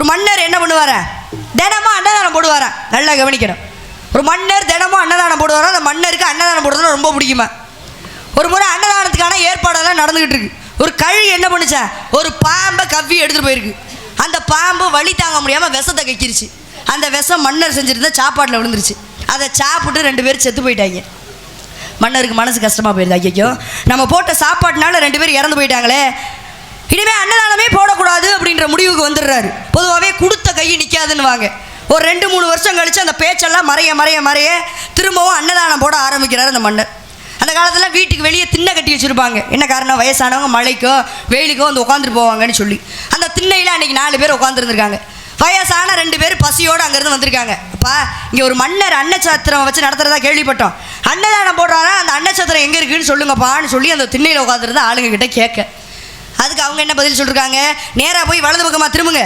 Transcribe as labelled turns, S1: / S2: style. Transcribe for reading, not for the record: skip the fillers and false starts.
S1: ஒரு மன்னர் என்ன பண்ணுவாரா? தினமும் அன்னதானம் போடுவாரா? நல்லா கவனிக்கணும். ஒரு மன்னர் தினமும் அன்னதானம் போடுவாரா. அந்த மன்னருக்கு அன்னதானம் போடுறதுனா ரொம்ப பிடிக்குமா. ஒரு முறை அன்னதானத்துக்கான ஏற்பாடெல்லாம் நடந்துகிட்டு இருக்கு. ஒரு கழுகு என்ன பண்ணுச்சா, ஒரு பாம்பை கவ்வி எடுத்துகிட்டு போயிருக்கு. அந்த பாம்பு வலி தாங்க முடியாமல் விஷத்தை கைக்கிருச்சு. அந்த விஷம் மன்னர் செஞ்சுருந்தா சாப்பாட்டில் விழுந்துருச்சு. அதை சாப்பிட்டு 2 பேரும் செத்து போயிட்டாங்க. மன்னருக்கு மனசு கஷ்டமாக போயிருந்தா, ஐயோ நம்ம போட்ட சாப்பாட்டுனால 2 பேர் இறந்து போயிட்டாங்களே, இனிமேல் அன்னதானமே போடக்கூடாது அப்படின்ற முடிவுக்கு வந்துடுறாரு. பொதுவாகவே கொடுத்த கையை நிற்காதுன்னு வாங்க. ஒரு 2-3 வருஷம் கழித்து அந்த பேச்செல்லாம் மறைய திரும்பவும் அன்னதானம் போட ஆரம்பிக்கிறார் அந்த மன்னர். அந்த காலத்தில் வீட்டுக்கு வெளியே திண்ணை கட்டி வச்சுருப்பாங்க. என்ன காரணம்? வயசானவங்க மழைக்கோ வெயிலுக்கோ வந்து உட்காந்துட்டு போவாங்கன்னு சொல்லி. அந்த திண்ணையில் அன்றைக்கி 4 பேர் உட்காந்துருந்துருக்காங்க. வயசான 2 பேர் பசியோடு அங்கேருந்து வந்திருக்காங்க. அப்பா, இங்கே ஒரு மன்னர் அன்னச்சத்திரம் வச்சு நடத்துகிறதா கேள்விப்பட்டோம். அன்னதானம் போடுறாரா, அந்த அன்னச்சத்திரம் எங்கே இருக்குன்னு சொல்லுங்கப்பான்னு சொல்லி அந்த திண்ணையில் உட்காந்துருந்தா ஆளுங்க கிட்ட கேட்க. அதுக்கு அவங்க என்ன பதில் சொல்லியிருக்காங்க? நேராக போய் வலது பக்கமாக திரும்புங்க,